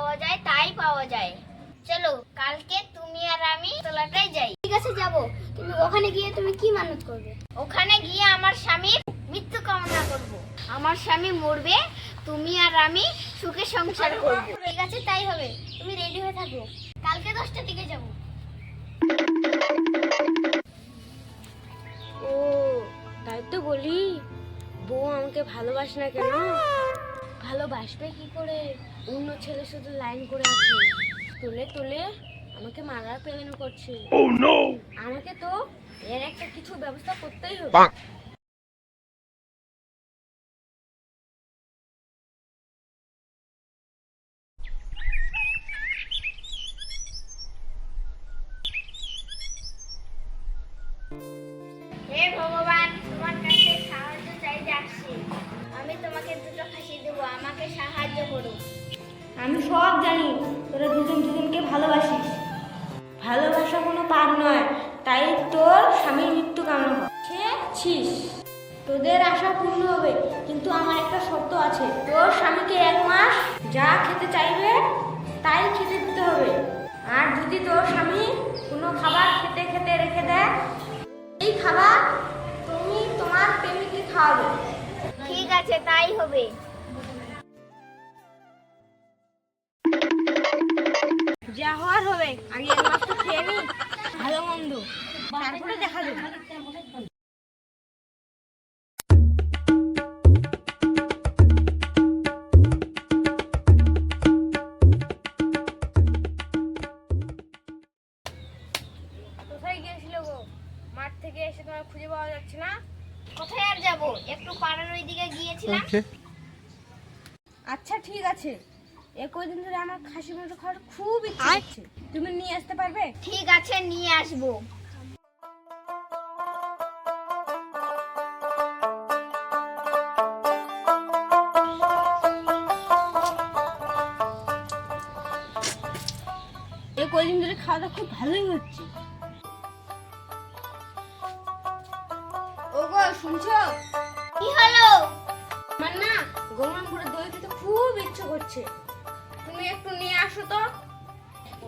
চাওয়া যায় তাই পাওয়া যায়। চলো কালকে তুমি আর আমি তোলাটাই যাই। ঠিক আছে যাব। তুমি ওখানে গিয়ে তুমি কি মানত করবে? ওখানে গিয়ে আমার স্বামীর মৃত্যু কামনা করব। আমার স্বামী মরবে, তুমি আর আমি সুখে সংসার করব। ঠিক আছে তাই হবে, তুমি রেডি হয়ে থাকো, কালকে 10টার দিকে যাব। ও তাই তো বলি, বউ আমাকে ভালোবাসে না কেন? ভালোবাসবে কি করে? অন্য ছেলে শুধু লাইন করে আছে, তুলে তুলে আমাকে মারার প্ল্যান করছে। আমাকে তো এর একটা কিছু ব্যবস্থা করতেই হবে। হে ভগবান, তোমার কাছে সাহায্য চাইতে আসছি। আমি তোমাকে দুটো ফাঁসি দেবো, আমাকে সাহায্য করো। আমি সব জানি তোরা দুজন দুজনকে ভালোবাসিস। ভালোবাসা কোনো পাপ নয়, তাই তোর স্বামীর মৃত্যু কামনা করছিস। তোদের আশা পূর্ণ হবে, কিন্তু আমার একটা শর্ত আছে। তোর স্বামীকে 1 মাস যা খেতে চাইবে তাই খেতে দিতে হবে। আর যদি তোর স্বামী কোনো খাবার খেতে খেতে রেখে দেয়, এই খাবার তুমি তোমার প্রেমিককে খাওয়াবে। ঠিক আছে তাই হবে। যা হওয়ার হবে, আগে 1 মাস তো খেয়ে নি ভালো মন্দ, তারপরে দেখা যাবে। কোথায় গিয়েছিল গো? মাঠ থেকে এসে তোমার খুঁজে পাওয়া যাচ্ছে না। কোথায় আর যাব, একটু পাড়ার ওই দিকে গিয়েছিলাম। আচ্ছা ঠিক আছে, কদিন ধরে আমার খাসি মাংস খাওয়ার খুব ইচ্ছে হচ্ছে, তুমি নিয়ে আসতে পারবে? ঠিক আছে নিয়ে আসবো। কদিন ধরে খাওয়া দাওয়া খুব ভালোই হচ্ছে। ওগো শুনছো? কি হলো? আমার না গরম করে দই খেতে খুব ইচ্ছে করছে, তুমি একটু নিয়ে আসো তো।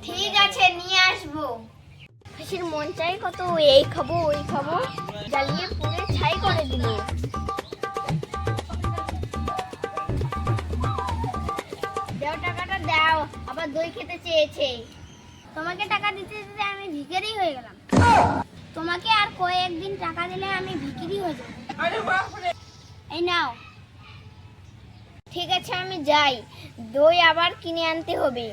ঠিক আছে নিয়ে আসবো। খাসির মন চাই কত, এই খাবো ওই খাবো, জ্বালিয়ে পুড়ে ছাই করে দিল। দাও টাকাটা দাও, আবার দই খেতে চেয়েছে। তোমাকে টাকা দিতে দিতে আমি ভিখারি হয়ে গেলাম। তোমাকে আর কয়েকদিন টাকা দিলে আমি ভিখারি হয়ে যাব। এই নাও। ঠিক আছে আমি যাই, দই আবার কিনে আনতে হবে।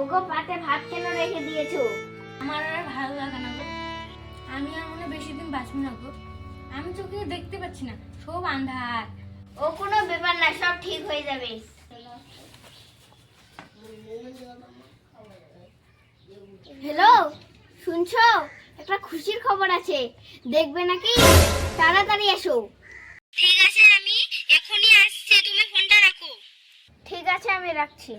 ওগো পাতে ভাত কেন রেখে দিয়েছো? আমার আর ভালো লাগে না গো, আমি আর মনে বেশি দিন বাঁচবো না গো। আমি চোখে দেখতে পাচ্ছি না, সব আন্ধার। ও কোনো ব্যাপার না, সব ঠিক হয়ে যাবে। হ্যালো, শুনছো? একটা খুশির খবর আছে, দেখবে নাকি? তাড়াতাড়ি এসো। ঠিক আছে আমি এখনই আসছি, তুমি ফোনটা রাখো। ঠিক আছে আমি রাখছি।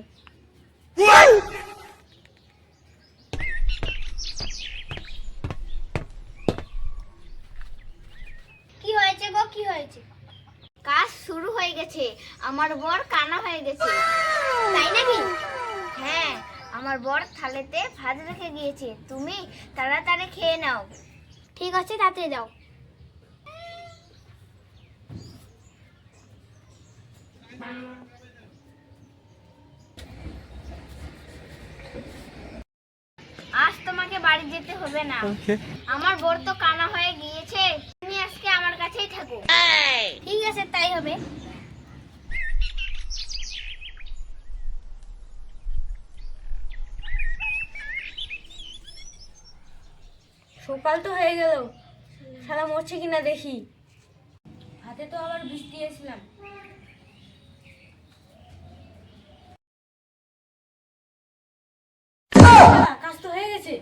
কি হয়েছে গো, কি হয়েছে? কাজ শুরু হয়ে গেছে, আমার বর কানা হয়ে গেছে। তাই নাকি? হ্যাঁ, আমার বর থালেতে ভাত রেখে গিয়েছে, তুমি তাড়াতাড়ি খেয়ে নাও। ঠিক আছে তাড়াতাড়ি যাও। আজ তোমাকে বাড়ি যেতে হবে না, আমার বর তো কানা হয়ে গিয়েছে, তুমি আজকে আমার কাছেই থাকো। ঠিক আছে তাই হবে। সকাল তো হয়ে গেল, সারা মরছে কিনা দেখি। হাতে তো আবার বিষ দিয়েছিলাম। কাজ তো হয়ে গেছে,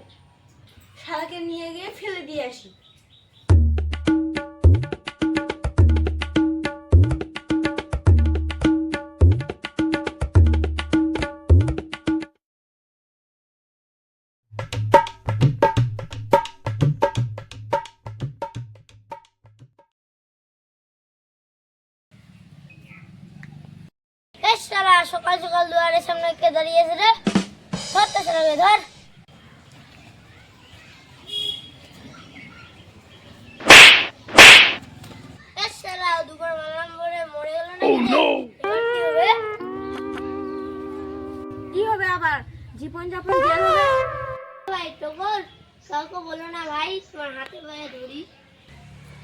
শালাকে নিয়ে গিয়ে ফেলে দিয়ে আসি। শালা সকাল সকাল দুয়ারের সামনে কে দাঁড়িয়েছে রে? ধর তো শালাকে ধর। এ শালা দুবার মারলাম বলে মরে গেল না? এবার কি হবে? কি হবে আবার? জীবন যাপন জেল হবে। ভাই টগর কাউকে বলো না ভাই, তোমার হাতে পায়ে ধরি।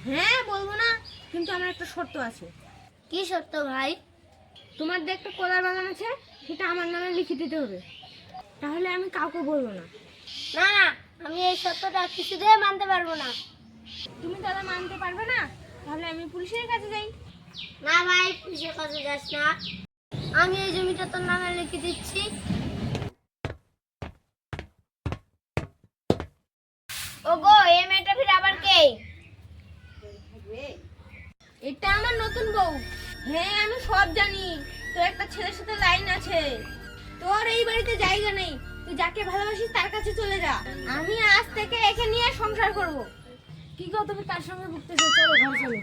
হ্যাঁ বলবো না, কিন্তু আমার একটা শর্ত আছে। কি সত্য ভাই? তোমার যে একটা কলার বাগান আছে সেটা আমার নামে লিখে দিতে হবে, তাহলে আমি কাউকে বলবো না। না না, আমি এই সত্যটা কিছুতেই মানতে পারবো না। তুমি দাদা মানতে পারবে না? তাহলে আমি পুলিশের কাছে যাই। না ভাই, পুলিশের কাছে যাস না, আমি এই জমিটা তোর নামে লিখে দিচ্ছি। ওগো, এই মেয়েটা ফির আবার কে? এটা আমার নতুন বউ। হ্যাঁ আমি সব জানি, তোর একটা ছেলের সাথে লাইন আছে। তোর এই বাড়িতে জায়গা নেই, তুই যাকে ভালোবাসিস তার কাছে চলে যা। আমি আজ থেকে একে নিয়ে সংসার করব। কি গো, তুমি তার সঙ্গে ঘুরতেছো? চলো ঘর চলো।